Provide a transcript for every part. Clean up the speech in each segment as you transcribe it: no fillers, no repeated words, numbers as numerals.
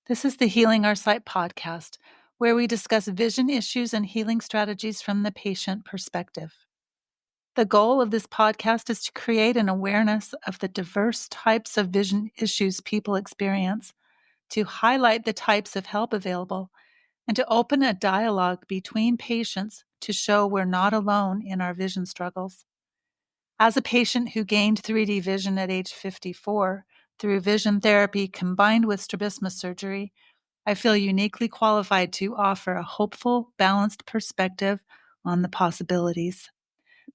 This is the Healing Our Sight podcast, where we discuss vision issues and healing strategies from the patient perspective. The goal of this podcast is to create an awareness of the diverse types of vision issues people experience, to highlight the types of help available, and to open a dialogue between patients to show we're not alone in our vision struggles. As a patient who gained 3D vision at age 54 through vision therapy combined with strabismus surgery, I feel uniquely qualified to offer a hopeful, balanced perspective on the possibilities.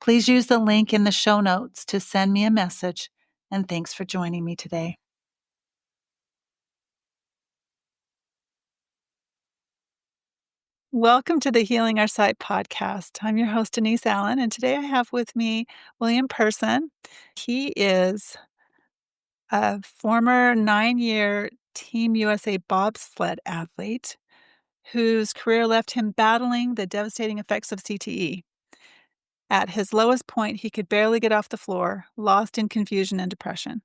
Please use the link in the show notes to send me a message, and thanks for joining me today. Welcome to the Healing Our Sight podcast. I'm your host, Denise Allen, and today I have with me William Person. He is a former 9-year Team USA bobsled athlete whose career left him battling the devastating effects of CTE. At his lowest point, he could barely get off the floor, lost in confusion and depression.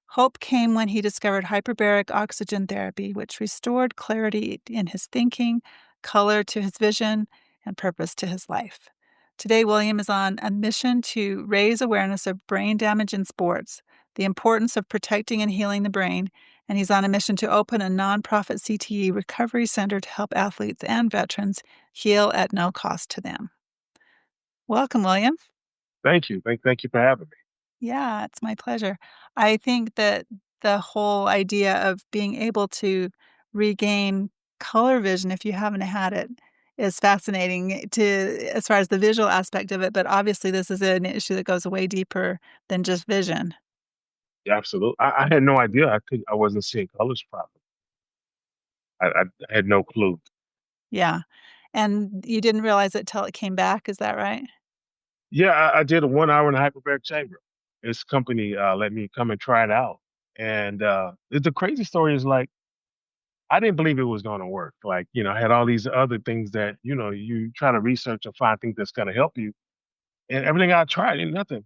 Hope came when he discovered hyperbaric oxygen therapy, which restored clarity in his thinking, color to his vision, and purpose to his life. Today, William is on a mission to raise awareness of brain damage in sports, the importance of protecting and healing the brain, and he's on a mission to open a nonprofit CTE recovery center to help athletes and veterans heal at no cost to them. Welcome, William. Thank you. Thank you for having me. Yeah, it's my pleasure. I think that the whole idea of being able to regain color vision if you haven't had it is fascinating as far as the visual aspect of it, but obviously this is an issue that goes way deeper than just vision. Yeah, absolutely. I had no idea. I wasn't seeing colors properly. I had no clue. Yeah. And you didn't realize it till it came back, is that right? Yeah, I did a 1 hour in a hyperbaric chamber. This company let me come and try it out. And the crazy story is like, I didn't believe it was going to work. Like, I had all these other things that, you try to research and find things that's going to help you. And everything I tried, and nothing,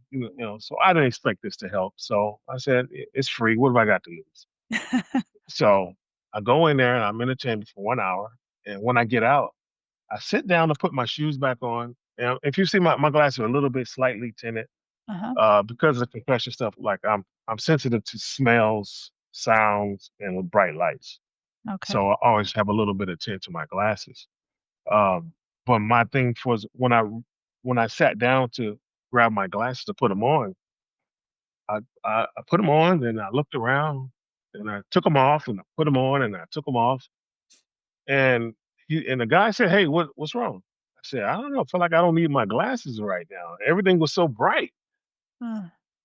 so I didn't expect this to help. So I said, It's free. What have I got to lose?" So I go in there and I'm in the chamber for 1 hour. And when I get out, I sit down to put my shoes back on. And if you see my glasses are a little bit slightly tinted, Uh-huh. because of the concussion stuff, like I'm sensitive to smells, sounds, and with bright lights. Okay. So I always have a little bit of tint to my glasses. Um, but my thing was when I sat down to grab my glasses to put them on, I put them on, then I looked around, and I took them off, and I put them on, and I took them off. And the guy said, "Hey, what's wrong?" I said, "I don't know. I feel like I don't need my glasses right now. Everything was so bright." Uh,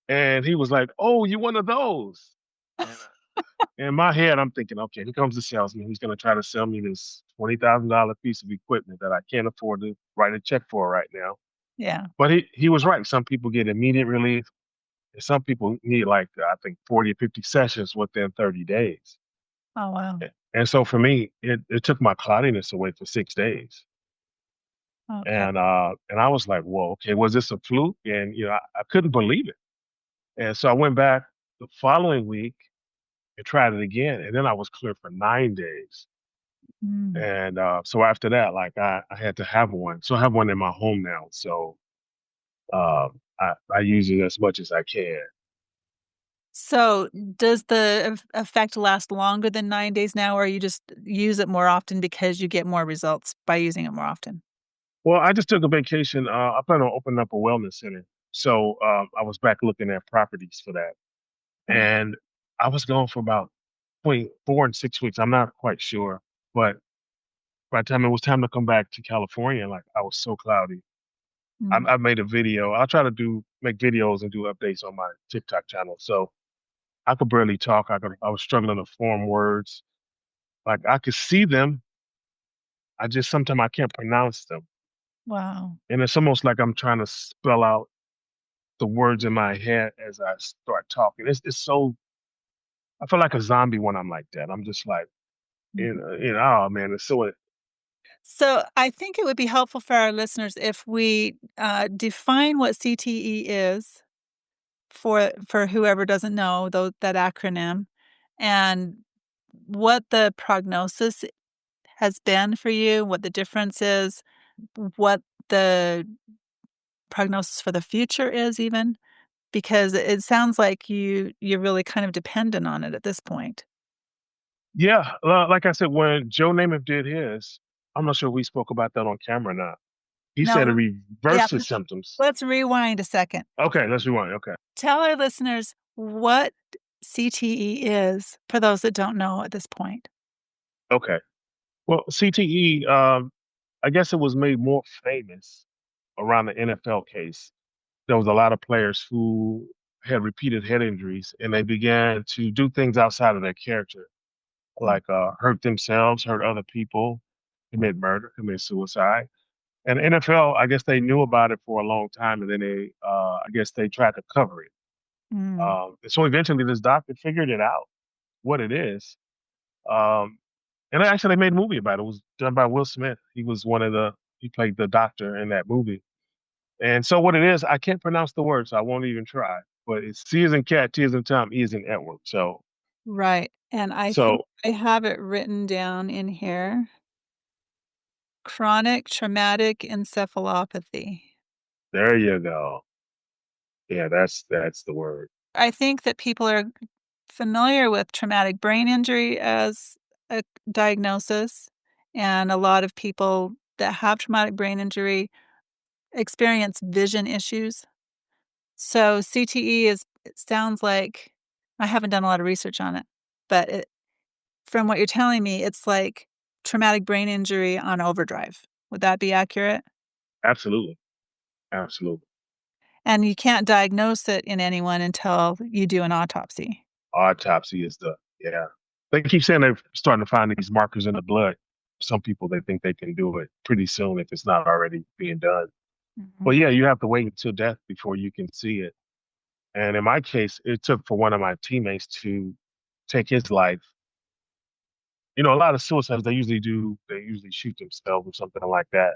And he was like, "Oh, you one of those?" And in my head, I'm thinking, "Okay, here comes the salesman. He's going to try to sell me this $20,000 piece of equipment that I can't afford to write a check for right now." yeah. But he was right. Some people get immediate relief, and some people need like I think 40 or 50 sessions within 30 days. Oh, wow. And so for me, it took my cloudiness away for 6 days. Okay. And I was like, "Whoa, okay, was this a fluke?" And I couldn't believe it. And so I went back the following week and tried it again, and then I was clear for 9 days. Mm. And so after that, like I had to have one. So I have one in my home now. So I use it as much as I can. So, does the effect last longer than 9 days now, or you just use it more often because you get more results by using it more often? Well, I just took a vacation. I plan on opening up a wellness center. So I was back looking at properties for that. Oh, And I was gone for about between 4 and 6 weeks. I'm not quite sure. But by the time it was time to come back to California, like I was so cloudy. mm, I made a video. I'll try to make videos and do updates on my TikTok channel. So I could barely talk. I was struggling to form words. Like I could see them. I just sometimes I can't pronounce them. wow. And it's almost like I'm trying to spell out the words in my head as I start talking. It's so I feel like a zombie when I'm like that. I'm just like, Mhm. oh man, it's so So, I think it would be helpful for our listeners if we define what CTE is for whoever doesn't know that acronym, and what the prognosis has been for you, what the difference is, what the prognosis for the future is even? Because it sounds like you're really kind of dependent on it at this point. Yeah, like I said, when Joe Namath did his, I'm not sure we spoke about that on camera or not. He said it No, yeah, reversed his symptoms. let's rewind a second. Okay, let's rewind. Okay, Tell our listeners what CTE is for those that don't know at this point. okay. Well, CTE, I guess it was made more famous around the NFL case. There was a lot of players who had repeated head injuries, and they began to do things outside of their character, Mm, like hurt themselves, hurt other people, commit murder, commit suicide. And the NFL, I guess they knew about it for a long time, and then I guess they tried to cover it. mm, So eventually, this doctor figured it out, what it is. Um, and actually, they made a movie about it. It was done by Will Smith. He played the doctor in that movie. And so what it is, I can't pronounce the word, so I won't even try. But it's C as in cat, T as in Tom, E as in Edward. right. And I think So I have it written down in here. Chronic traumatic encephalopathy. there you go. Yeah, that's the word. I think that people are familiar with traumatic brain injury as a diagnosis, and a lot of people that have traumatic brain injury experience vision issues. So CTE is, it sounds like, I haven't done a lot of research on it, but from what you're telling me, it's like traumatic brain injury on overdrive. Would that be accurate? Absolutely, absolutely. And you can't diagnose it in anyone until you do an autopsy. Autopsy is the yeah. They keep saying they're starting to find these markers in the blood. Some people they think they can do it pretty soon if it's not already being done. Mhm. But yeah, you have to wait until death before you can see it. And in my case, it took for one of my teammates to take his life. You know, a lot of suicides they usually shoot themselves or something like that.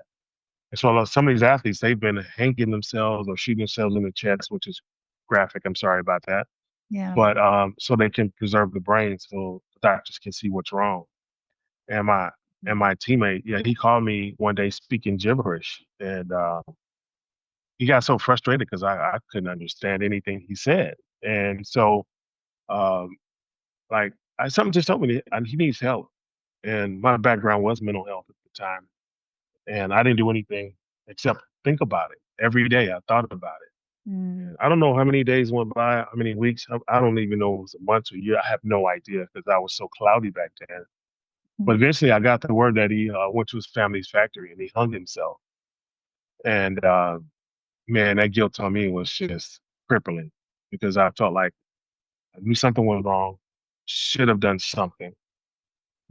And so some of these athletes, they've been hanging themselves or shooting themselves in the chest, which is graphic. I'm sorry about that. Yeah. But so they can preserve the brain so the doctors can see what's wrong. And my teammate, yeah, he called me one day speaking gibberish, and he got so frustrated because I couldn't understand anything he said. And so um, like something just told me that he needs help. And my background was mental health at the time, and I didn't do anything except think about it every day. I thought about it. Mm, And I don't know how many days went by, how many weeks. I don't even know if it was a month or a year. I have no idea because I was so cloudy back then. But mm, eventually, I got the word that he went to his family's factory and he hung himself. And man, that guilt on me was just crippling because I felt like I knew something was wrong, should have done something,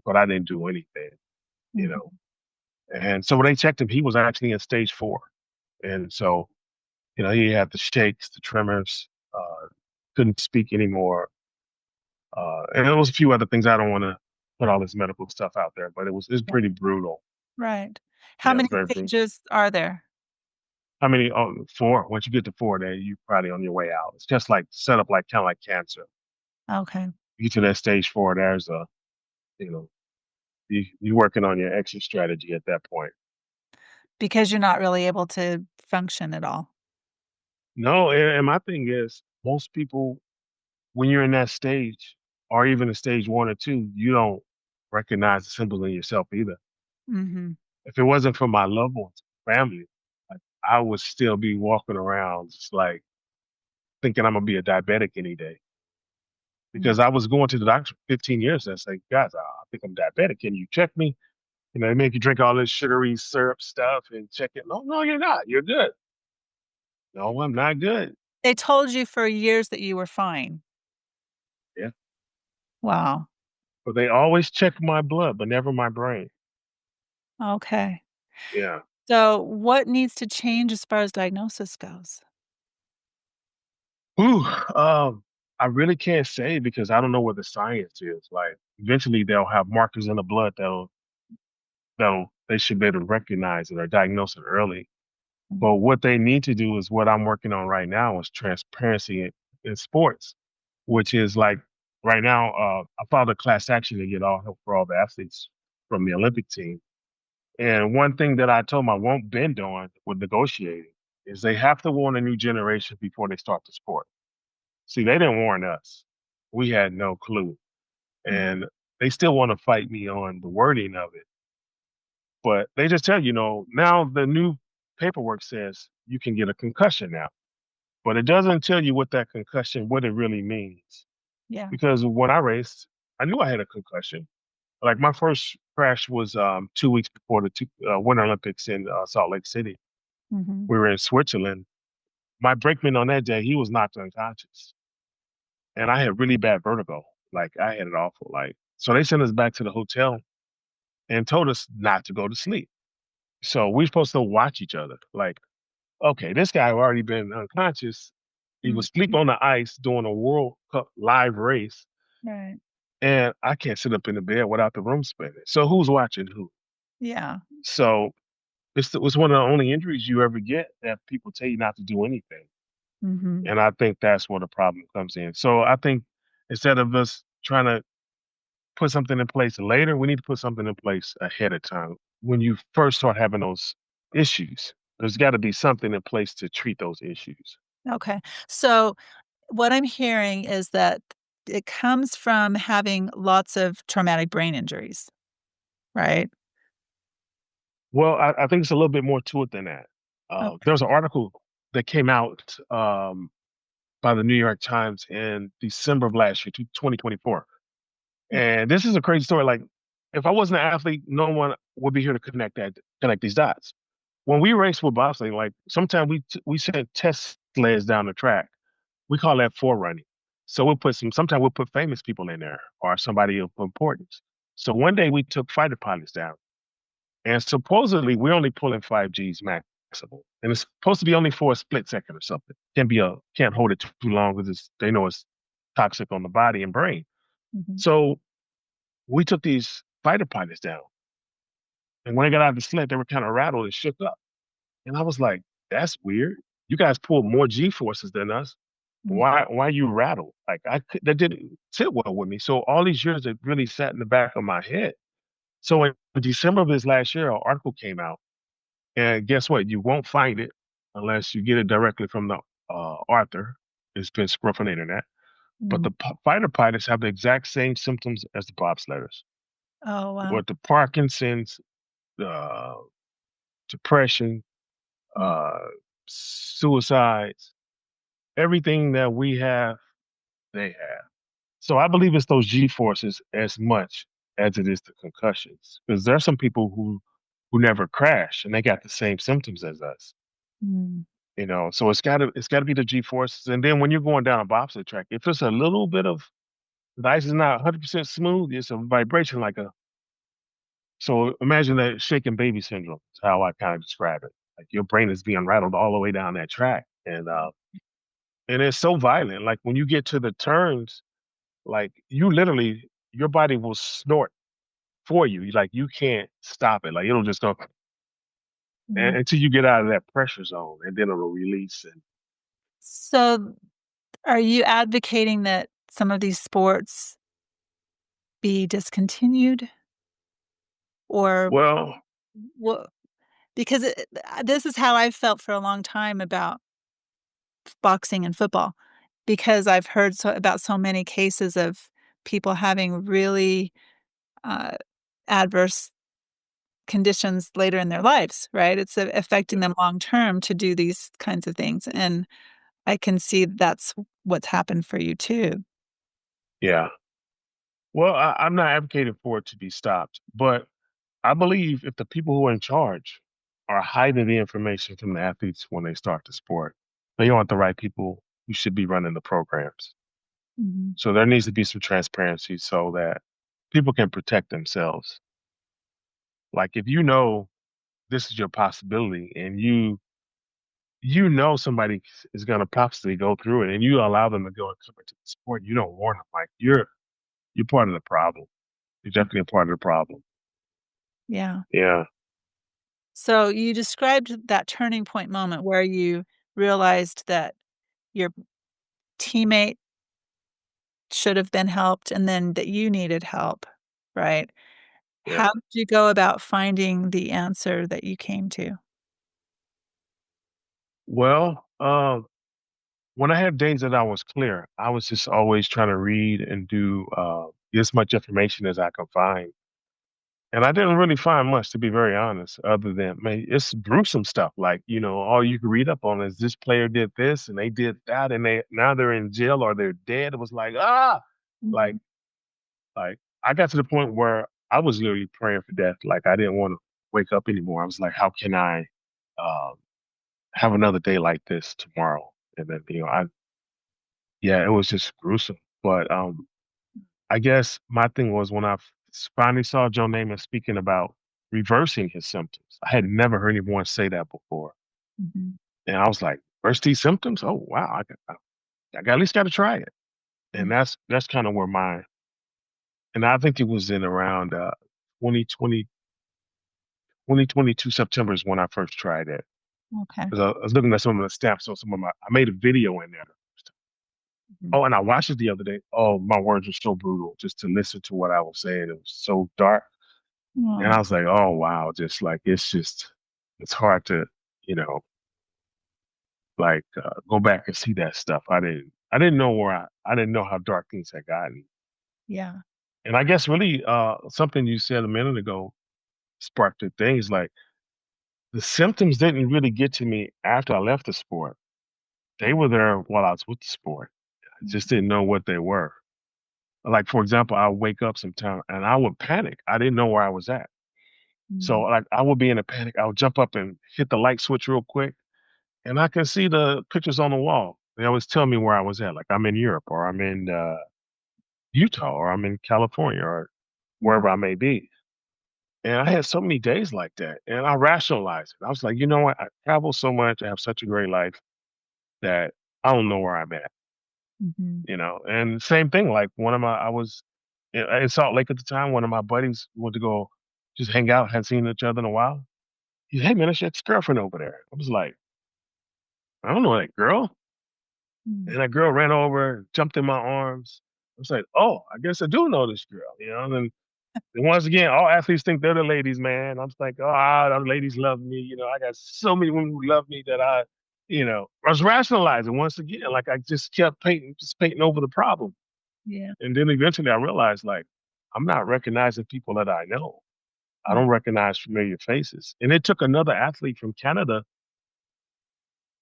but I didn't do anything, you know. mhm, And so when they checked him, he was actually in stage 4. And so, you know, he had the shakes, the tremors, couldn't speak anymore. And there was a few other things. I don't want to put all this medical stuff out there, but it's yeah. pretty brutal. Right. How Yeah, it's many very brutal. stages are there? How many? Oh, 4. Once you get to 4, then you're probably on your way out. It's just like set up like kind of like cancer. Okay. You get to that stage 4, there's a, you know, you're working on your exit strategy at that point. Because you're not really able to function at all. No, and my thing is, most people, when you're in that stage, or even in stage 1 or 2, you don't recognize the symbols in yourself either. Mhm, If it wasn't for my loved ones, family, like, I would still be walking around just like thinking I'm gonna be a diabetic any day. mm. Because I was going to the doctor for 15 years and say, guys, I think I'm diabetic. Can you check me? You know, they make you drink all this sugary syrup stuff and check it. No, no, you're not. You're good. No, I'm not good. They told you for years that you were fine. Yeah. Wow. But they always check my blood, but never my brain. Okay. Yeah. So what needs to change as far as diagnosis goes? Ooh, I really can't say because I don't know what the science is. Like eventually they'll have markers in the blood that'll they should be able to recognize it or diagnose it early. Mm, But what they need to do is what I'm working on right now is transparency in sports, which is like right now, I filed a class action to get all help for all the athletes from the Olympic team. And one thing that I told them I won't bend on with negotiating is they have to warn a new generation before they start the sport. See, they didn't warn us. We had no clue. Mhm. And they still want to fight me on the wording of it. But they just tell you, now the new paperwork says you can get a concussion now. But it doesn't tell you what that concussion, what it really means. Yeah. Because when I raced, I knew I had a concussion. Like my first crash was 2 weeks before the Winter Olympics in Salt Lake City. Mhm. We were in Switzerland. My brakeman on that day, he was knocked unconscious, and I had really bad vertigo. Like I had it awful. Like so, they sent us back to the hotel and told us not to go to sleep. So we're supposed to watch each other. Like, okay, this guy already been unconscious. He Mm. was sleep on the ice doing a World Cup live race, Right. and I can't sit up in the bed without the room spinning. So who's watching who? Yeah. So it's one of the only injuries you ever get that people tell you not to do anything. Mhm. And I think that's where the problem comes in. So I think instead of us trying to put something in place later, we need to put something in place ahead of time. When you first start having those issues, there's got to be something in place to treat those issues. Okay. So what I'm hearing is that it comes from having lots of traumatic brain injuries, right? Well, I think it's a little bit more to it than that. Okay. There's an article that came out by the New York Times in December of last year, 2024. Mm. And this is a crazy story. Like, if I wasn't an athlete, no one would be here to connect these dots. When we race with bobsledding, like sometimes we send test sleds down the track. We call that forerunning. So sometimes we'll put famous people in there or somebody of importance. So one day we took fighter pilots down, and supposedly we're only pulling 5Gs maximum, and it's supposed to be only for a split second or something. Can't hold it too long because they know it's toxic on the body and brain. Mhm. So we took these fighter pilots down, and when they got out of the sled, they were kind of rattled and shook up. And I was like, "That's weird. You guys pull more G forces than us. Mm. Why you rattle? Like that didn't sit well with me. So all these years it really sat in the back of my head. So in December of this last year, an article came out, and guess what? You won't find it unless you get it directly from the author. It's been spread on the internet. But Mm. the fighter pilots have the exact same symptoms as the bobsledders, Oh, wow. with the Parkinson's, uh, depression, Mm. uh, suicides, everything that we have, they have. So I believe it's those G forces as much as it is the concussions, because there are some people who never crash and they got the same symptoms as us. Mm. So it's gotta be the G forces. And then when you're going down a bobsled track, if it's a little bit of the ice is not 100% smooth, it's a vibration like a. So imagine that shaken baby syndrome. Is how I kind of describe it. Like your brain is being rattled all the way down that track, and it's so violent. Like when you get to the turns, like you literally your body will snort for you. Like you can't stop it. Like it'll just go Mhm. until you get out of that pressure zone, and then it'll release. And So are you advocating that some of these sports be discontinued or well, what? Because this is how I've felt for a long time about boxing and football, because I've heard about so many cases of people having really uh, adverse conditions later in their lives, right? It's affecting them long term to do these kinds of things. And I can see that's what's happened for you too. yeah. Well, I'm not advocating for it to be stopped, but I believe if the people who are in charge are hiding the information from the athletes when they start the sport, they aren't the right people who should be running the programs. Mhm. So there needs to be some transparency so that people can protect themselves. Like if you know this is your possibility and you know somebody is going to possibly go through it and you allow them to go and come into the sport, you don't warn them. Like you're part of the problem. You're definitely a part of the problem. Yeah. Yeah. So you described that turning point moment where you realized that your teammate should have been helped and then that you needed help, right? Yeah. How did you go about finding the answer that you came to? Well, when I had days that I was clear, I was just always trying to read and do as much information as I could find. And I didn't really find much, to be very honest, other than, man, it's gruesome stuff. Like, all you can read up on is this player did this and they did that, and now they're in jail or they're dead. It was like, like, Mhm, like I got to the point where I was literally praying for death. Like I didn't want to wake up anymore. I was like, how can I um, have another day like this tomorrow? And then, yeah, it was just gruesome. But I guess my thing was when finally saw Joe Namath speaking about reversing his symptoms. I had never heard anyone say that before. mhm, And I was like, reverse these symptoms? Oh, wow. I at least got to try it. And mm, that's kind of where and I think it was in around 2020, 2022 September is when I first tried it. okay. Because I was looking at some of the stamps on I made a video in there. Mhm. Oh, and I watched it the other day. Oh, my words were so brutal just to listen to what I was saying. It was so dark. And Oh, I was like, oh, wow. Just like, it's hard to, you know, like go back and see that stuff. I didn't know I didn't know how dark things had gotten. yeah. And I guess really something you said a minute ago sparked the things like the symptoms didn't really get to me after I left the sport. They were there while I was with the sport. I just Mhm, didn't know what they were. Like, for example, I wake up sometime and I would panic. I didn't know where I was at. So mhm, like I would be in a panic. I would jump up and hit the light switch real quick and I can see the pictures on the wall. They always tell me where I was at. Like I'm in Europe or I'm in Utah or I'm in California or mhm, wherever I may be. And I had so many days like that. And I rationalized it. I was like, you know what? I travel so much. I have such a great life that I don't know where I'm mhm. at. And same thing, like I was in Salt Lake at the time. One of my buddies went to go just hang out, hadn't seen each other in a while. He's, hey man, that's your ex-girlfriend over there. I was like, I don't know that girl. Mm, And that girl ran over, jumped in my arms. I was like, oh, I guess I do know this girl. And once again, all athletes think they're the ladies, man. I was like, oh, the ladies love me. I got so many women who love me that I was rationalizing once again. Like I just kept painting over the problem. yeah, And then eventually I realized, like, I'm not recognizing people that I know. I mm, don't recognize familiar faces. And it took another athlete from Canada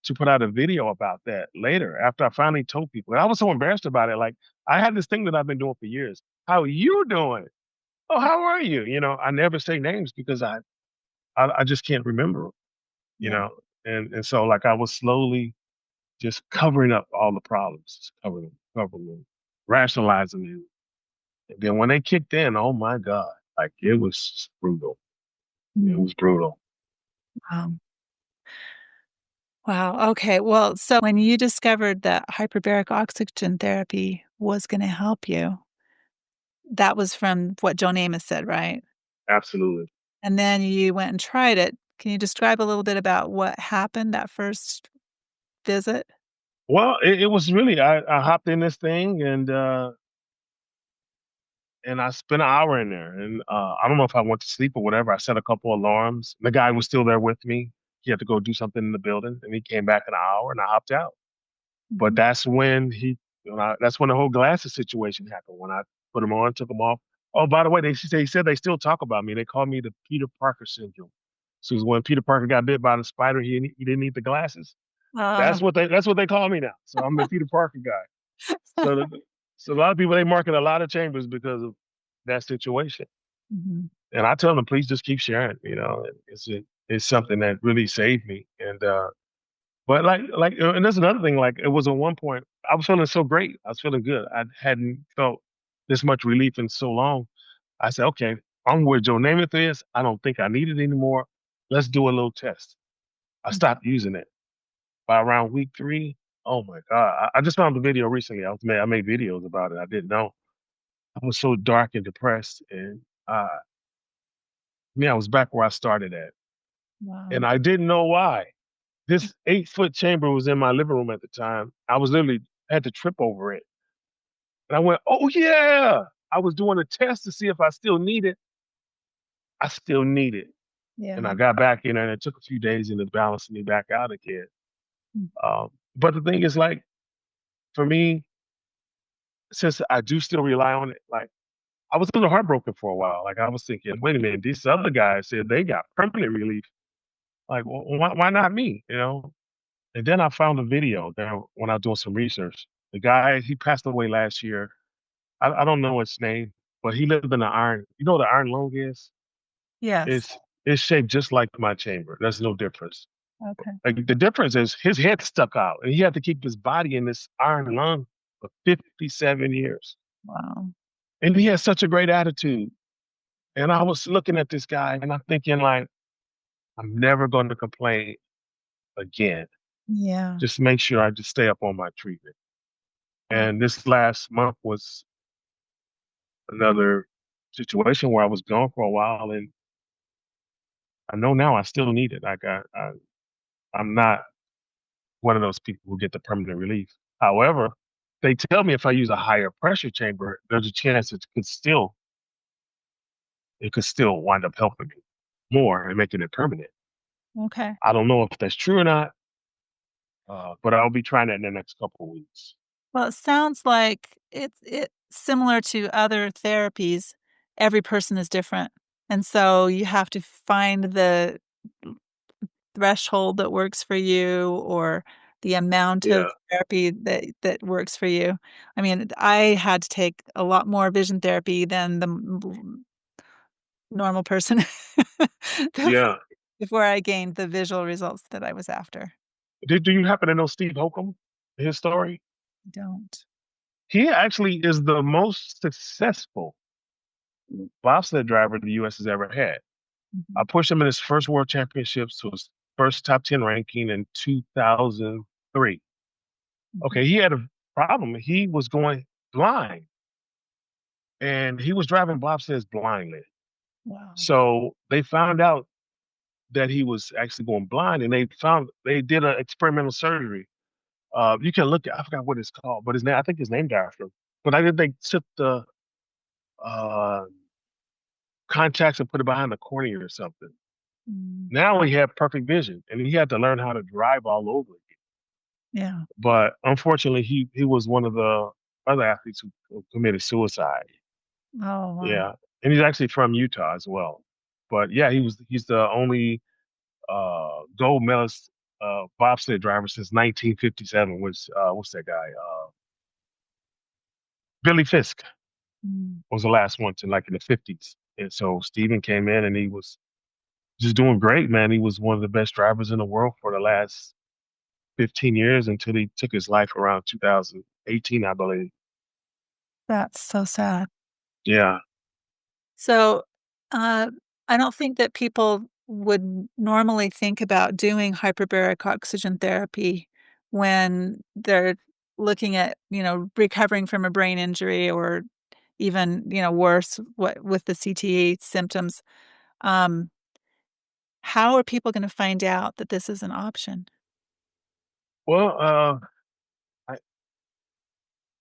to put out a video about that later after I finally told people. And I was so embarrassed about it. Like, I had this thing that I've been doing for years. How you doing? Oh, how are you? I never say names because I just can't remember 'em, you yeah, know? And so, like, I was slowly just covering up all the problems, just covering them, rationalizing them. And then when they kicked in, oh my God, like, it was brutal. It mm, was brutal. wow. Wow, okay, well, so when you discovered that hyperbaric oxygen therapy was gonna help you, that was from what Joe Namath said, right? Absolutely. And then you went and tried it. Can you describe a little bit about what happened that first visit? Well, it was really I hopped in this thing and I spent an hour in there. And I don't know if I went to sleep or whatever. I set a couple alarms. The guy was still there with me. He had to go do something in the building, and he came back in an hour, and I hopped out. But Mhm. that's when the whole glasses situation happened. When I put them on, took them off. Oh, by the way, they said they still talk about me. They call me the Peter Parker syndrome. So when Peter Parker got bit by the spider, he didn't need the glasses. Oh. That's what they call me now. So I'm the Peter Parker guy. So so a lot of people they market a lot of chambers because of that situation. Mhm. And I tell them, please just keep sharing. It's something that really saved me. And but and that's another thing. Like it was at one point I was feeling so great. I was feeling good. I hadn't felt this much relief in so long. I said, okay, I'm where Joe Namath is. I don't think I need it anymore. Let's do a little test. I Mhm. stopped using it by around week 3. Oh my God. I just found the video recently. I made videos about it. I didn't know. I was so dark and depressed. And I was back where I started at. And Wow. I didn't know why. This 8-foot chamber was in my living room at the time. I was literally had to trip over it. And I went, oh yeah. I was doing a test to see if I still need it. I still need it. And I Yeah. got back in there and it took a few days and it balanced me back out again. Mm. But the thing is, like, for me, since I do still rely on it, like, I was a little heartbroken for a while. Like, I was thinking, wait a minute, these other guys said they got permanent relief. Like, well, why not me? You know? And then I found a video there when I was doing some research. The guy, he passed away last year. I don't know his name, but he lived in the iron. You know what the iron lung is? Yes. It's shaped just like my chamber. There's no difference. Okay. Like the difference is his head stuck out, and he had to keep his body in this iron lung for 57 years. Wow. And he has such a great attitude. And I was looking at this guy, and I'm thinking, like, I'm never going to complain again. Yeah. Just make sure I just stay up on my treatment. Yeah. And this last month was another situation where I was gone for a while, and I know now I still need it. Like I'm not one of those people who get the permanent relief. However, they tell me if I use a higher pressure chamber, there's a chance it could still wind up helping me more and making it permanent. Okay. I don't know if that's true or not, but I'll be trying that in the next couple of weeks. Well, it sounds like it's similar to other therapies. Every person is different, and so you have to find the threshold that works for you or the amount Yeah, of therapy that works for you. I mean, I had to take a lot more vision therapy than the normal person bef yeah. before I gained the visual results that I was after. Do you happen to know Steve Holcomb? His story? I don't. He actually is the most successful bobsled driver the U.S. has ever had. I Mhm, pushed him in his first world championships to his first top 10 ranking in 2003. mhm. Okay, he had a problem. He was going blind and he was driving bobsleds blindly. Wow. So they found out that he was actually going blind and they did an experimental surgery. You can look at, I forgot what it's called, but his name, I think his name after him. But I think they took the uh, contacts and put it behind the cornea or something. Mm, Now he had perfect vision and he had to learn how to drive all over again. yeah. But unfortunately, he was one of the other athletes who committed suicide. Oh, wow. Yeah, and he's actually from Utah as well. But yeah, he's the only gold medalist bobsled driver since 1957. Was what's that guy? Billy Fisk Mm, was the last one to like in the 50s. And so Steven came in and he was just doing great, man. He was one of the best drivers in the world for the last 15 years until he took his life around 2018, I believe. that's so sad. Yeah. So, uh, I don't think that people would normally think about doing hyperbaric oxygen therapy when they're looking at, recovering from a brain injury or even, worse, what with the CTE symptoms. Um, how are people gonna find out that this is an option? Well, I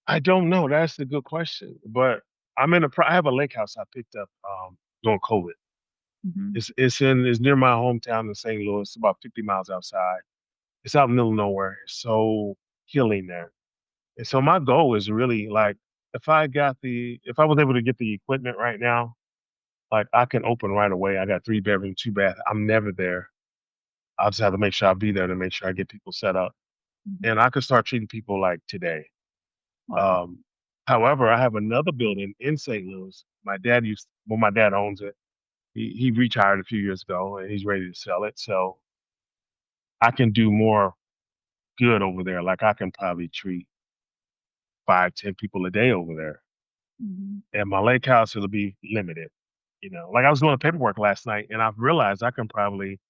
I don't know. That's a good question. But I have a lake house I picked up during COVID. Mhm. It's near my hometown in St. Louis, about 50 miles outside. It's out in the middle of nowhere. It's so healing there. And so my goal is really like if I was able to get the equipment right now, like I can open right away. I got 3 bedroom, 2 bath. I'm never there. I just have to make sure I'll be there to make sure I get people set up. Mhm. And I could start treating people like today. Wow. Um, however, I have another building in St. Louis. My dad owns it. He retired a few years ago and he's ready to sell it. So I can do more good over there. Like I can probably treat 5, 10 people a day over there. Mhm. And my lake house, it'll be limited. Like I was doing paperwork last night and I've realized I can probably,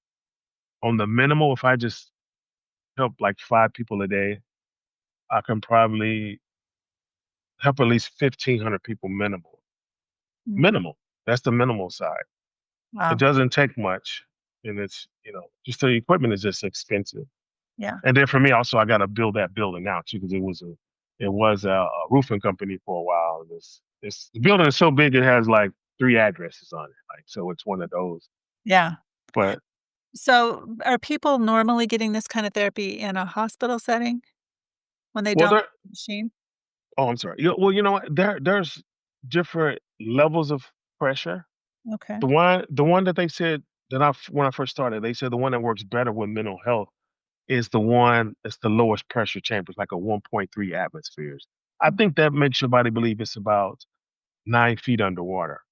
on the minimal, if I just help like 5 people a day, I can probably help at least 1,500 people minimal. Mm. Minimal. That's the minimal side. It Wow. doesn't take much. And it's, just the equipment is just expensive. Yeah. And then for me, also, I got to build that building now too, because It was a roofing company for a while. The building is so big it has like three addresses on it. Like so, it's one of those. Yeah. But So, are people normally getting this kind of therapy in a hospital setting when they well, don't there. have the machine? Oh, I'm sorry. Well, you know what? There's different levels of pressure. Okay. The one that they said that when I first started, they said the one that works better with mental health is the one that's the lowest pressure chambers, like a 1.3 atmospheres. I think that makes your body believe it's about 9 feet underwater.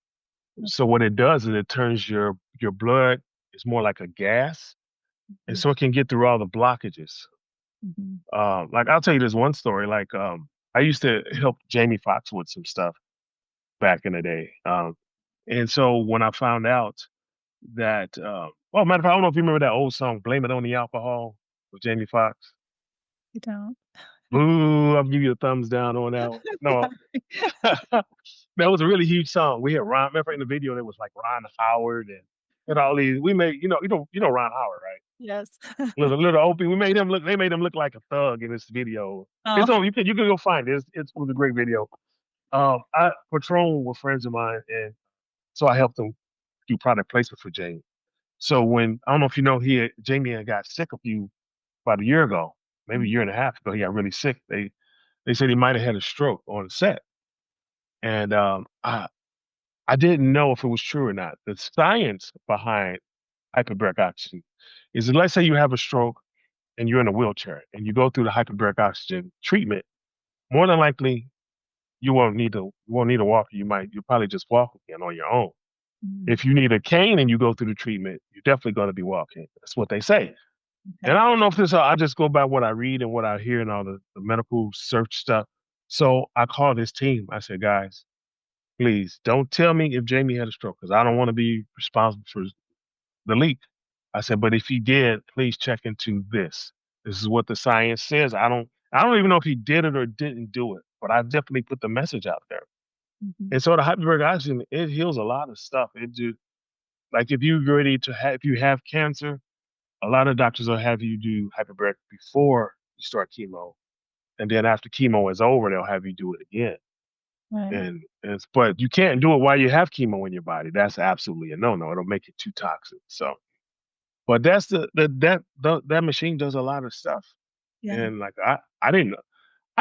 So Okay. what it does is it turns your blood, it's more like a gas, and Mhm. so it can get through all the blockages. Mhm. Like I'll tell you this one story. Like I used to help Jamie Foxx with some stuff back in the day. And so when I found out that, well, matter of fact, I don't know if you remember that old song, "Blame It on the Alcohol" with Jamie Foxx. You don't? Boo! I'll give you a thumbs down on that one. No, that was a really huge song. We had Ron. Remember in the video there was like Ron Howard and all these. We made you know Ron Howard, right? Yes. Little Opie. We made him look. They made him look like a thug in this video. Oh, It's on. You can go find it. It was a great video. I Patron were friends of mine, and so I helped them do product placement for Jamie. So when I don't know if you know, Jamie had got sick about a year ago, maybe a mhm, year and a half ago. He got really sick. They said he might have had a stroke on the set, and I didn't know if it was true or not. The science behind hyperbaric oxygen is that let's say you have a stroke and you're in a wheelchair and you go through the hyperbaric oxygen treatment, more than likely you won't need a walker. You'll probably just walk again on your own. mhm, If you need a cane and you go through the treatment, you're definitely going to be walking. That's what they say. And okay. I don't know if I just go by what I read and what I hear and all the medical search stuff. So I called this team. I said, guys, please don't tell me if Jamie had a stroke because I don't want to be responsible for the leak. I said, but if he did, please check into this. This is what the science says. I don't even know if he did it or didn't do it, but I definitely put the message out there. Mhm, And so the hyperbaric oxygen, it heals a lot of stuff. It do like if you have cancer, a lot of doctors will have you do hyperbaric before you start chemo, and then after chemo is over, they'll have you do it again. right. But you can't do it while you have chemo in your body. That's absolutely a no-no. It'll make it too toxic. So, but that's that machine does a lot of stuff, Yeah. and like I didn't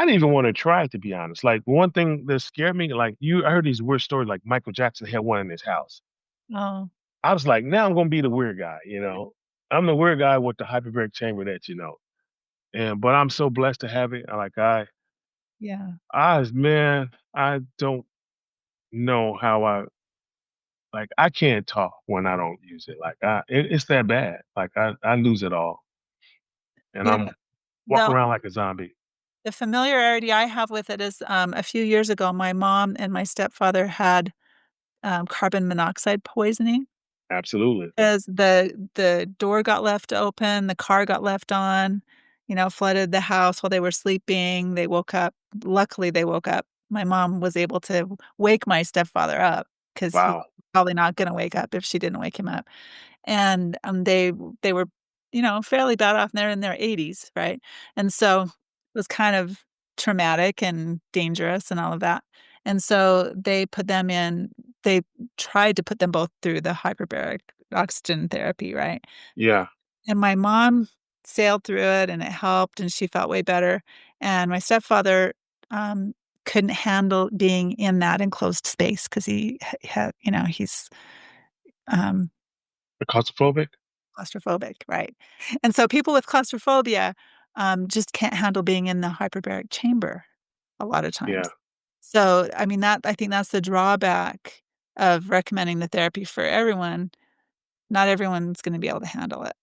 even want to try it to be honest. Like one thing that scared me, I heard these weird stories, like Michael Jackson had one in his house. Oh, I was like, now I'm gonna be the weird guy, I'm the weird guy with the hyperbaric chamber but I'm so blessed to have it. yeah. Man, I don't know how I can't talk when I don't use it. It's that bad. I lose it all, and Yeah. I'm walking The around like a zombie. the familiarity I have with it is, a few years ago, my mom and my stepfather had, carbon monoxide poisoning. Absolutely. As the door got left open, the car got left on, flooded the house while they were sleeping, they woke up. Luckily, they woke up. My mom was able to wake my stepfather up because he Wow. probably not gonna wake up if she didn't wake him up, and, they were, fairly bad off, and they're in their 80s, right? And so, it was kind of traumatic and dangerous and all of that, and so they tried to put them both through the hyperbaric oxygen therapy, right? Yeah. And my mom sailed through it, and it helped, and she felt way better, and my stepfather, um, couldn't handle being in that enclosed space 'cause he had he's, um, Claustrophobic. claustrophobic, right? And so people with claustrophobia, just can't handle being in the hyperbaric chamber a lot of Yeah. times. So, I mean, I think that's the drawback of recommending the therapy for everyone. Not everyone's gonna be able to handle it.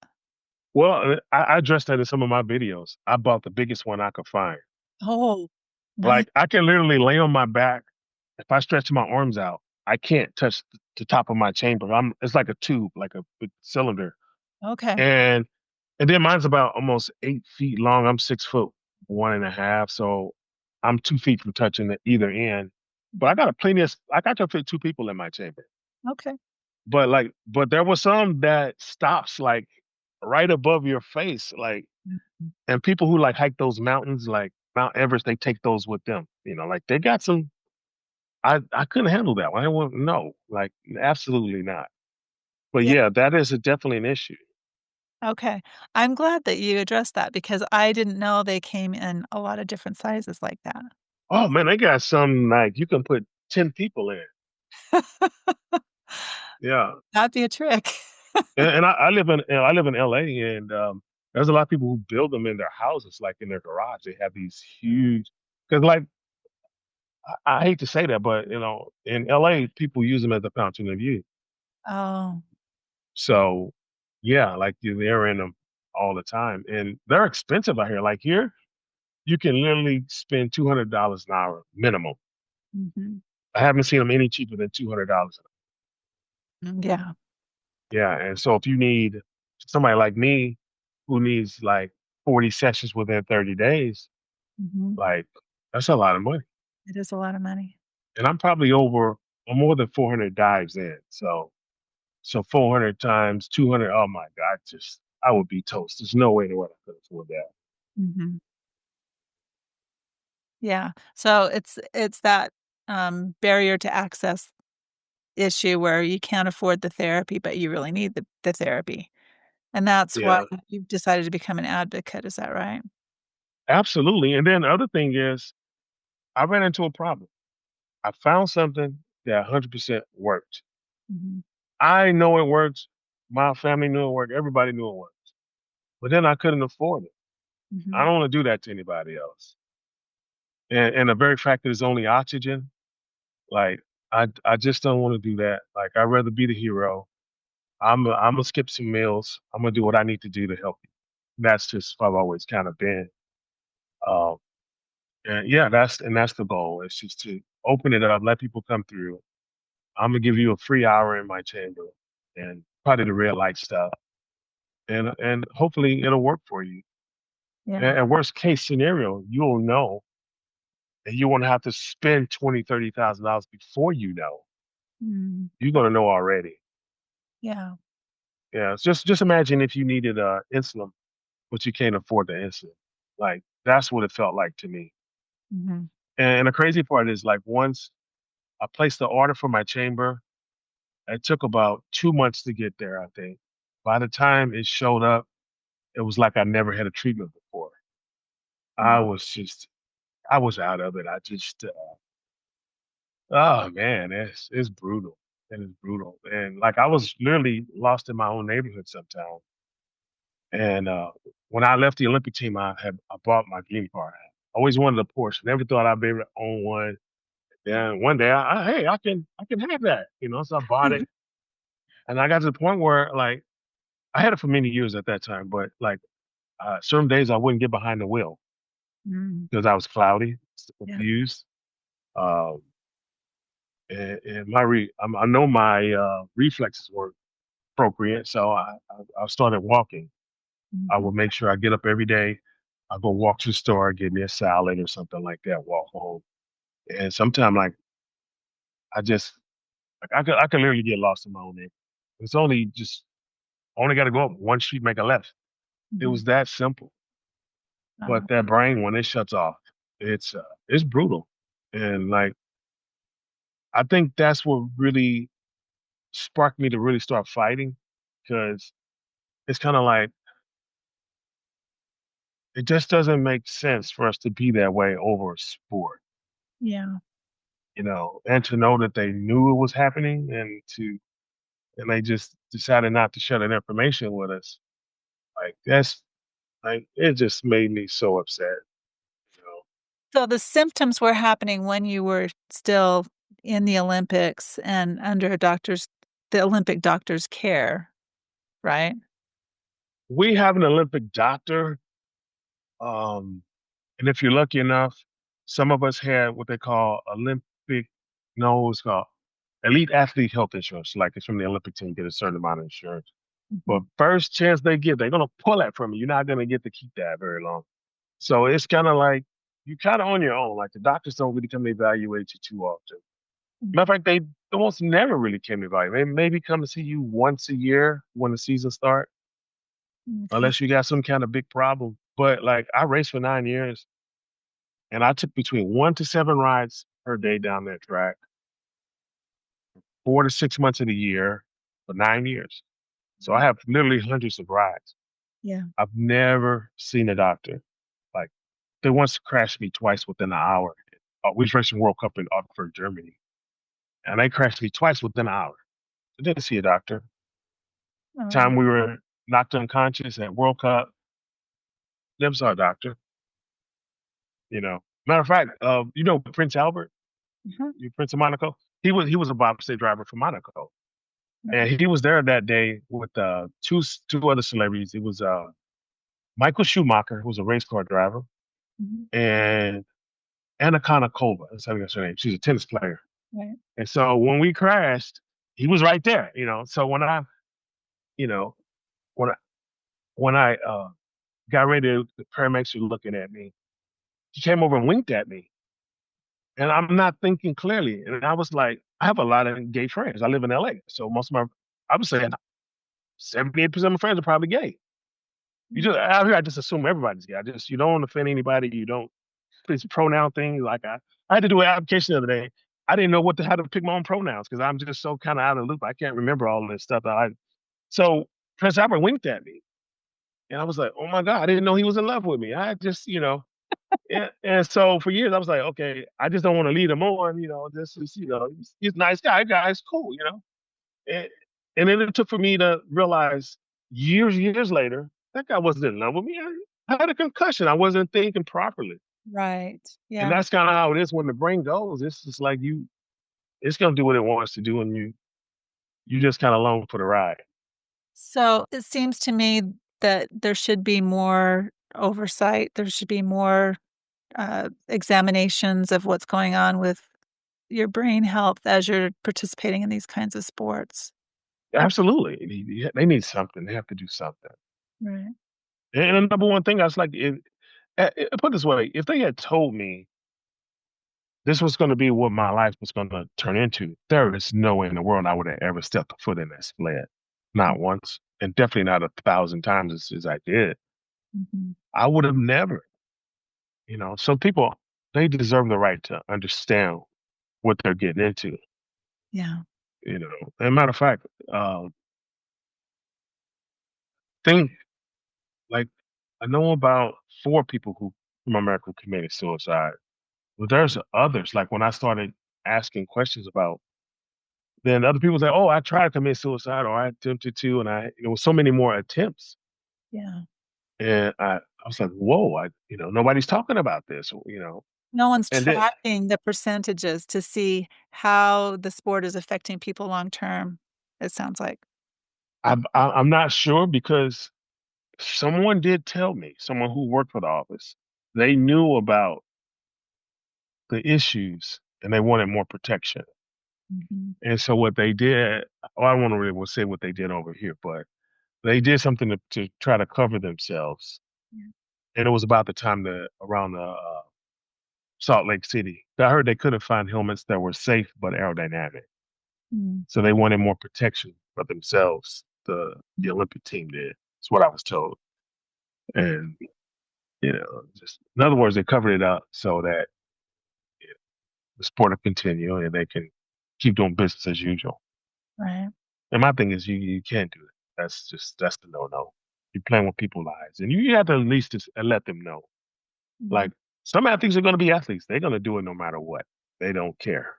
Well, I addressed that in some of my videos. I bought the biggest one I could find. Oh, nice. Like I can literally lay on my back. If I stretch my arms out, I can't touch the top of my chamber. It's like a tube, like a big cylinder. Okay. And and then mine's about almost 8 feet long. I'm 6 foot one and a half, so I'm 2 feet from touching either end. But I Mhm. got a plenty of I got to fit two people in my chamber. Okay. But there was some that stops like right above your face, Mhm. and people who like hike those mountains, like Mount Everest, they take those with them. You know, like they got some. I couldn't handle that one. I wouldn't. No, like absolutely not. But Yeah. yeah, that is definitely an issue. Okay. I'm glad that you addressed that because I didn't know they came in a lot of different sizes like that. Oh man, they got some like you can put 10 people in. Yeah, That'd be a trick. and I live in LA, and there's a lot of people who build them in their houses, like in their garage. They have these huge because like I hate to say that, but you know, in LA, people use them as a fountain of youth. Oh. So yeah, like they're in them all the time, and they're expensive out here. Like here, you can literally spend $200 an hour minimum. Mhm. I haven't seen them any cheaper than $200. Yeah. Yeah, and so if you need somebody like me who needs like 40 sessions within 30 days, Mhm. like that's a lot of money. It is a lot of money. And I'm more than 400 dives in. So 400 times 200, oh my God, I would be toast. There's no way in the world I could afford that. Mhm. Yeah. So it's that, barrier to access issue where you can't afford the therapy, but you really need the therapy. And that's why Yeah, you've decided to become an advocate, is that right? absolutely. And then the other thing is, I ran into a problem. I found something that 100% worked. Mhm. I know it works. My family knew it worked. Everybody knew it worked. But then I couldn't afford it. I Mhm. don't want to do that to anybody else. And the very fact that it's only oxygen, like I just don't want to do that. Like I'd rather be the hero. I'm gonna skip some meals. I'm gonna do what I need to do to help you. That's just what I've always kind of been. Um, and yeah, that's the goal. It's just to open it up, let people come through. I'm gonna give you a free hour in my chamber, and probably the red light stuff, and hopefully it'll work for you. Yeah. And worst case scenario, you'll know, and you won't have to spend 20, $30,000 before you know. Mm. You're gonna know already. Yeah. Yeah, it's just imagine if you needed insulin, but you can't afford the insulin. Like that's what it felt like to me. Mhm. And the crazy part is like once I placed the order for my chamber, it took about 2 months to get there, I think. By the time it showed up, it was like I never had a treatment before. Mm. I was out of it. Oh man, it's brutal. It is brutal. And like I was literally lost in my own neighborhood sometimes. And when I left the Olympic team, I bought my dream car. I always wanted a Porsche. Never thought I'd be able to own one. Then one day, hey, I can have that, you know. So I bought it, and I got to the point where like I had it for many years at that time, but like certain days I wouldn't get behind the wheel Mm. because I was cloudy, Yeah. confused. Um, and I know my reflexes were appropriate, so I started walking. I Mhm. would make sure I get up every day. I go walk to the store, get me a salad or something like that, walk home. And sometimes like I just like I could literally get lost in my own neighborhood. It's only just only got to go up one street, make a left. It Mhm. was that simple. But Uh, that brain when it shuts off, it's brutal. And like I think that's what really sparked me to really start fighting because it's kind of like it just doesn't make sense for us to be that way over a sport, yeah. you know, and to know that they knew it was happening and they just decided not to share that information with us. Like that's like it just made me so upset, you know. So the symptoms were happening when you were still in the Olympics and under the Olympic doctor's care, right? We have an Olympic doctor, um, and if you're lucky enough, some of us had what they call Olympic, no, it's called elite athlete health insurance. Like it's from the Olympic team, get a certain amount of insurance. But Mhm. first chance they get, they're gonna pull that from you. You're not gonna get to keep that very long. So it's kind of like you're kind of on your own. Like the doctors don't really come to evaluate you too often. Matter of Mhm. fact, they almost never really came to evaluate. They maybe come to see you once a year when the season starts, Okay. unless you got some kind of big problem. But like I raced for 9 years. And I took between 1 to 7 rides per day down that track, 4 to 6 months of the year for 9 years. So I have literally hundreds of rides. Yeah. I've never seen a doctor. Like they once crashed me twice within an hour. We was racing World Cup in Augsburg, Germany, and they crashed me twice within an hour. I didn't see a doctor. Oh. Time we were knocked unconscious at World Cup, never saw a doctor. Matter of fact, Prince Albert, Mhm. Prince of Monaco. He was a bobsleigh driver for Monaco, and Right. he was there that day with two other celebrities. It was Michael Schumacher, who was a race car driver, Mhm. and Anna Kournikova. That's how that's her name. She's a tennis player. Right. And so when we crashed, he was right there. So you know, when I when I got ready, the paramedics were looking at me. He came over and winked at me, and I'm not thinking clearly. And I was like, I have a lot of gay friends. I live in LA, so I would say 78% of my friends are probably gay. You Mm. just out here, I just assume everybody's gay. You don't offend anybody. You don't. It's pronoun thing. Like I had to do an application the other day. I didn't know how to pick my own pronouns because I'm just so kind of out of the loop. I can't remember all this stuff. So Prince Albert winked at me, and I was like, "Oh my god, I didn't know he was in love with me." I just, and so for years I was like, "Okay, I just don't want to lead him on." This is, he's a nice guy. Guy's cool. And, and then it took for me to realize years later that guy wasn't in love with me. I had a concussion. I wasn't thinking properly. Right. And Yeah. that's kind of how it is when the brain goes. It's just like it's gonna do what it wants to do, and you just kind of along for the ride. So it seems to me that there should be more oversight. There should be more examinations of what's going on with your brain health as you're participating in these kinds of sports. Absolutely, they need something. They have to do something. Right. And the number one thing I was like, put it this way: if they had told me this was going to be what my life was going to turn into, there is no way in the world I would have ever stepped a foot in that sled, not once, and definitely not 1,000 times as I did. Mhm. I would have never. Some people, they deserve the right to understand what they're getting into. Yeah. And matter of fact, um, think like I know about 4 people who from America who committed suicide. But there's others. Like when I started asking questions about, then other people say, "Oh, I tried to commit suicide, or I attempted to," and there was so many more attempts, Yeah. and I was like, "Whoa!" Nobody's talking about this, No one's and then tracking the percentages to see how the sport is affecting people long term, it sounds like. I'm not sure because someone did tell me, someone who worked for the office, they knew about the issues and they wanted more protection. Mhm. And so what they did, well, I don't want to really say what they did over here, but they did something to try to cover themselves. Yeah. And it was about the time around the Salt Lake City. I heard they couldn't find helmets that were safe but aerodynamic. Mm. So they wanted more protection for themselves. The Olympic team did. That's what I was told. And just in other words, they covered it up so that the sport will continue and they can keep doing business as usual. Right. And my thing is, you can't do it. That's the no. You're playing with people's lives, and you have to at least just let them know. Mhm. Like some athletes are going to be athletes; they're going to do it no matter what. They don't care.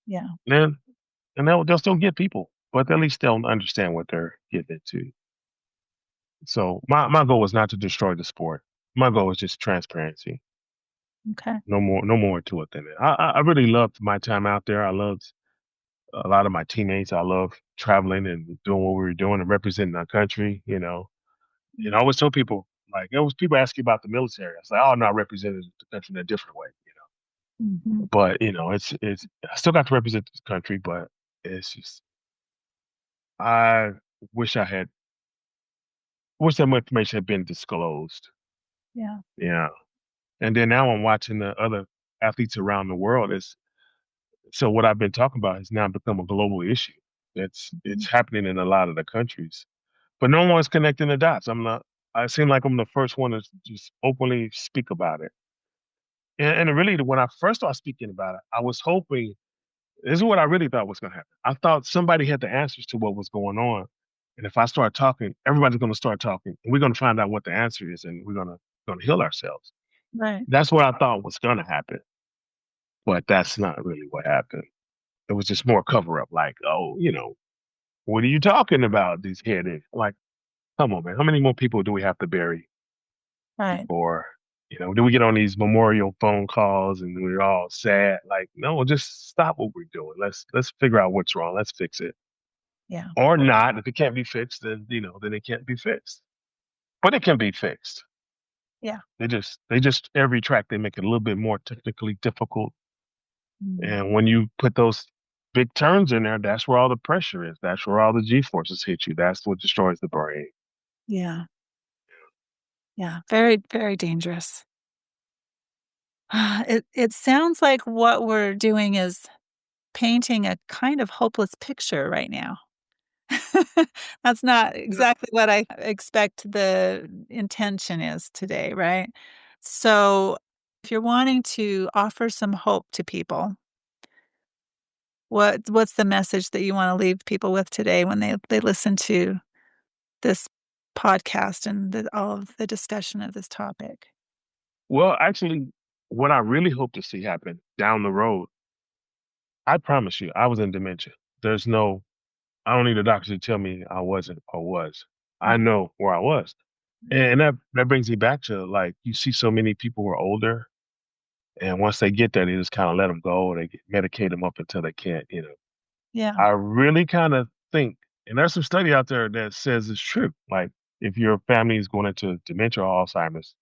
Yeah. Then and they'll still get people, but at least they'll understand what they're getting into. So my goal is not to destroy the sport. My goal is just transparency. Okay. No more to it than that. I really loved my time out there. I loved a lot of my teammates. I love traveling and doing what we were doing and representing our country. And Mm. I always tell people, like, there was people asking about the military. I was like, oh, no, I represented the country in a different way. Mhm. But it's I still got to represent the country, but it's just I wish I had wish that more information had been disclosed. Yeah. Yeah. And then now I'm watching the other athletes around the world. So what I've been talking about has now become a global issue. It's Mhm. happening in a lot of the countries. But no one's connecting the dots. I seem like I'm the first one to just openly speak about it. And really, when I first started speaking about it, I was hoping this is what I really thought was going to happen. I thought somebody had the answers to what was going on, and if I start talking, everybody's going to start talking, and we're going to find out what the answer is, and we're going to heal ourselves. Right. That's what I thought was going to happen, but that's not really what happened. It was just more cover up, like, oh, what are you talking about? These headaches, like, come on, man, how many more people do we have to bury Right. before? Do we get on these memorial phone calls and we're all sad? Like, no, just stop what we're doing. Let's figure out what's wrong. Let's fix it. Yeah. Or not. If it can't be fixed, then it can't be fixed. But it can be fixed. Yeah. They just every track they make it a little bit more technically difficult. Mm. And when you put those big turns in there, that's where all the pressure is. That's where all the G forces hit you. That's what destroys the brain. Yeah. Yeah. Very, very dangerous. It sounds like what we're doing is painting a kind of hopeless picture right now. That's not Yeah. exactly what I expect the intention is today, right? So, if you're wanting to offer some hope to people, what's the message that you wanna leave people with today when they listen to this podcast and all of the discussion of this topic? Well, actually, what I really hope to see happen down the road, I promise you, I was in dementia. There's no I don't need a doctor to tell me I wasn't or was. I Mhm. know where I was. Right. And that brings me back to, like, you see so many people who are older, and once they get there, they just kinda let them go, they medicate them up until they can't. Yeah. I really kinda think and there's some study out there that says it's true, like, if your family is going into dementia or Alzheimer's,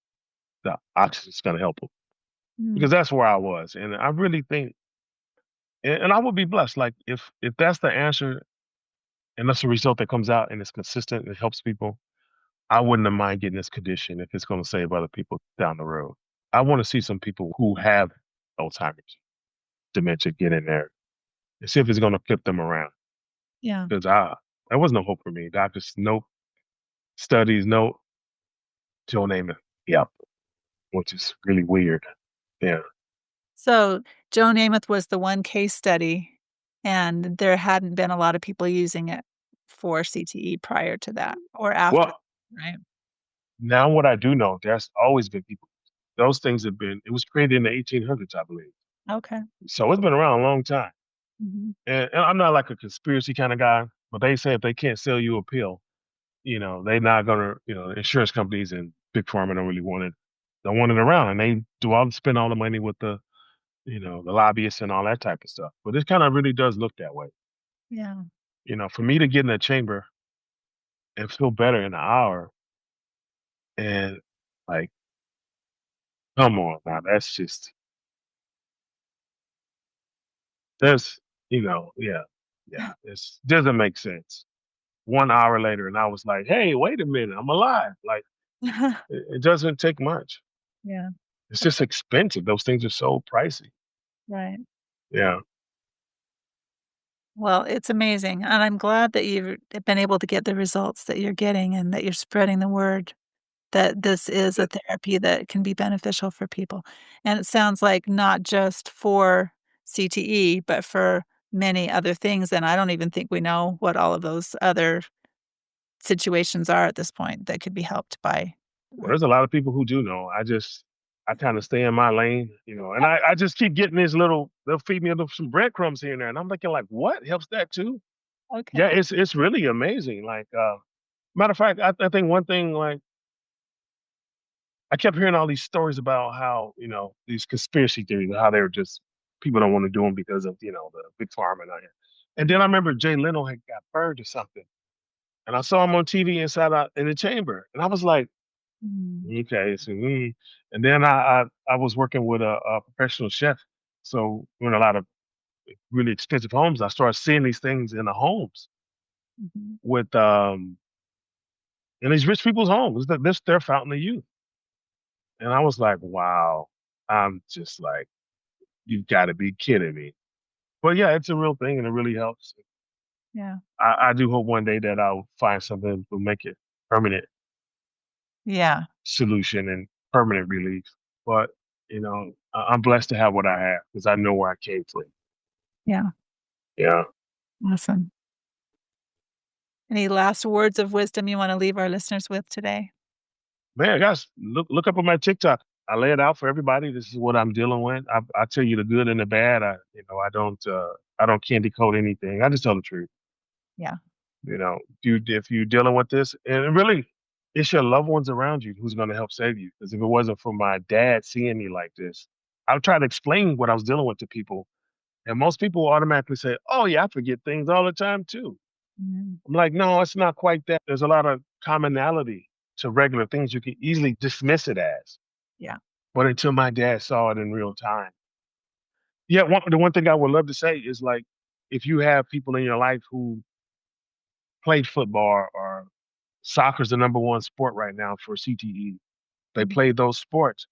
the oxygen's gonna help them Mm. because that's where I was, and I really think and I would be blessed, like, if that's the answer and that's the result that comes out and it's consistent and it helps people, I wouldn't have mind getting this condition if it's gonna save other people down the road. I wanna see some people who have Alzheimer's, dementia get in there and see if it's gonna flip them around. Yeah. Because there was no hope for me. Doctors, no studies, no Joe Namath. Yep, which is really weird. Yeah. So, Joe Namath was the one case study, and there hadn't been a lot of people using it for CTE prior to that or after, Well, right? now what I do know, there's always been people. Those things have been. It was created in the 1800s, I believe. Okay. So it's been around a long time. Mhm. And I'm not like a conspiracy kind of guy, but they say if they can't sell you a pill, they're not gonna. Insurance companies and big pharma don't want it around, and they spend all the money with the lobbyists and all that type of stuff. But it kind of really does look that way. Yeah. For me to get in a chamber and feel better in an hour, and like, come on now, that's just that's yeah, yeah, it doesn't make sense. 1 hour later, and I was like, hey, wait a minute, I'm alive. Like, it doesn't take much. Yeah, It's just expensive. Those things are so pricey. right. Yeah. Well, it's amazing, and I'm glad that you've been able to get the results that you're getting and that you're spreading the word that this is a therapy that can be beneficial for people. And it sounds like not just for CTE, but for many other things, and I don't even think we know what all of those other situations are at this point that could be helped by Well, there's a lot of people who do know. I kind of stay in my lane, and I just keep getting they'll feed me some breadcrumbs here and there. And I'm thinking, like, what helps that too? Okay. Yeah, it's really amazing. Like, matter of fact, I think one thing, like, I kept hearing all these stories about how, these conspiracy theories, how they're just people don't want to do them because of, the big pharma and all that. And then I remember Jay Leno had got burned or something. And I saw him on TV inside out in the chamber. And I was like, Mm, okay. And then I was working with a professional chef. So we're in a lot of really expensive homes. I started seeing these things in the homes mhm. with in these rich people's homes. This their fountain of youth. And I was like, wow. I'm just like, you've got to be kidding me. But yeah, it's a real thing and it really helps. Yeah. I do hope one day that I'll find something to make it permanent Yeah. solution and permanent relief. But I'm blessed to have what I have because I know where I came from. Yeah. Yeah. Awesome. Any last words of wisdom you want to leave our listeners with today? Man, guys, look up on my TikTok. I lay it out for everybody. This is what I'm dealing with. I tell you the good and the bad. I don't candy coat anything. I just tell the truth. Yeah. If you're dealing with this, and really, it's your loved ones around you who's going to help save you. Because if it wasn't for my dad seeing me like this, I would try to explain what I was dealing with to people, and most people will automatically say, "Oh yeah, I forget things all the time too." Mhm. I'm like, no, it's not quite that. There's a lot of commonality to regular things you can easily dismiss it as. Yeah. But until my dad saw it in real time. Yeah, the one thing I would love to say is like, if you have people in your life who play football or soccer's the number one sport right now for CTE, they Mhm. play those sports,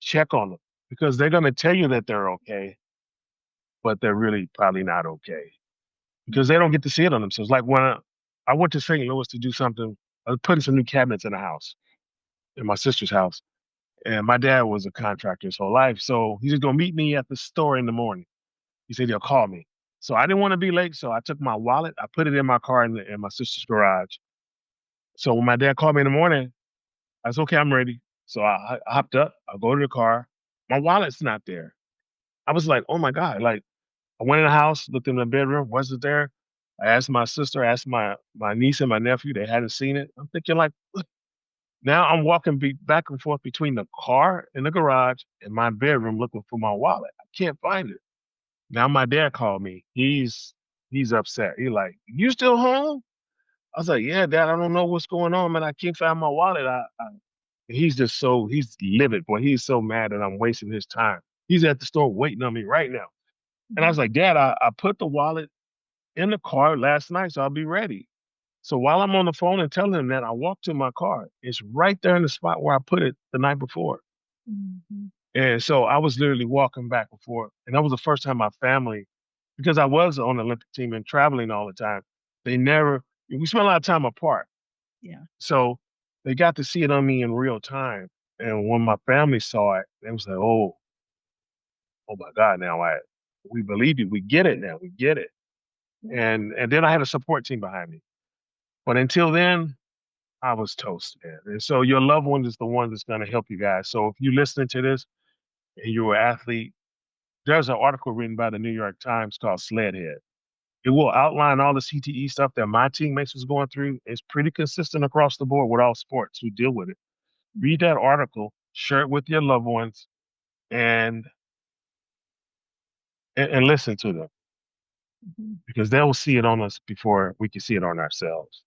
check on them because they're going to tell you that they're okay, but they're really probably not okay because they don't get to see it on themselves. Like when I went to St. Louis to do something, I was putting some new cabinets in the house, in my sister's house. And my dad was a contractor his whole life. So he's just gonna meet me at the store in the morning. He said he'll call me. So I didn't want to be late. So I took my wallet, I put it in my car in my sister's garage. So when my dad called me in the morning, I said, okay, I'm ready. So I hopped up, I go to the car. My wallet's not there. I was like, oh my God. Like I went in the house, looked in the bedroom, wasn't there. I asked my sister, asked my niece and my nephew, they hadn't seen it. I'm thinking like, now I'm walking back and forth between the car in the garage and my bedroom looking for my wallet. I can't find it. Now my dad called me. He's upset. He like, you still home? I was like, yeah, Dad. I don't know what's going on, man. I can't find my wallet. He's just he's livid, boy. He's so mad that I'm wasting his time. He's at the store waiting on me right now. And I was Mhm. like, Dad, I put the wallet in the car last night, so I'll be ready. So while I'm on the phone and telling him that, I walk to my car. It's right there in the spot where I put it the night before. Mhm. And so I was literally walking back and forth. And that was the first time my family, because I was on the Olympic team and traveling all the time, we spent a lot of time apart. Yeah. So they got to see it on me in real time. And when my family saw it, they was like, oh my God, we believe you. We get it now. We get it. Yeah. And then I had a support team behind me. But until then, I was toast, man. And so your loved one is the one that's going to help you guys. So if you're listening to this and you're an athlete, there's an article written by the New York Times called Sledhead. It will outline all the CTE stuff that my teammates was going through. It's pretty consistent across the board with all sports who deal with it. Read that article, share it with your loved ones, and and listen to them Mhm. because they'll see it on us before we can see it on ourselves.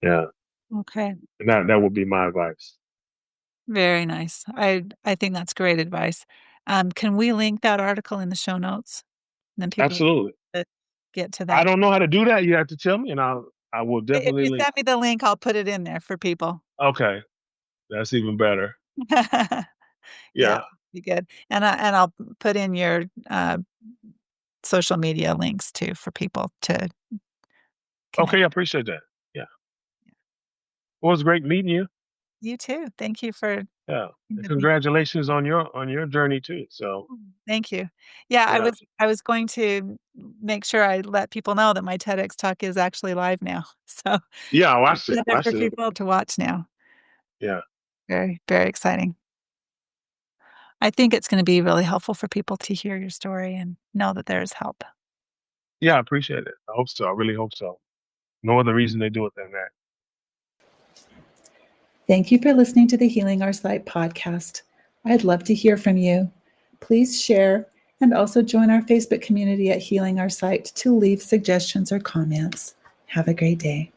Yeah, Okay. and that would be my advice. Very nice. I think that's great advice. Can we link that article in the show notes? And then people Absolutely. that get to I that. don't know how to do that. You have to tell me, and I will If definitely you link. send me the link, I'll put it in there for people. Okay, that's even better. Yeah, Yeah. be good. And I'll put in your, social media links too for people to connect. Okay, I appreciate that. Yeah. Well, it was great meeting you. You too. Thank you for Yeah. being And with me. congratulations on your journey too. So Thank you. Yeah, yeah. I was going to make sure I let people know that my TEDx talk is actually live now. So Yeah, I it's watched it. out there for Watched it. people to watch now. Yeah. Very, very exciting. I think it's gonna be really helpful for people to hear your story and know that there is help. Yeah, I appreciate it. I hope so. I really hope so. No other reason they do it than that. Thank you for listening to the Healing Our Sight podcast. I'd love to hear from you. Please share and also join our Facebook community at Healing Our Sight to leave suggestions or comments. Have a great day.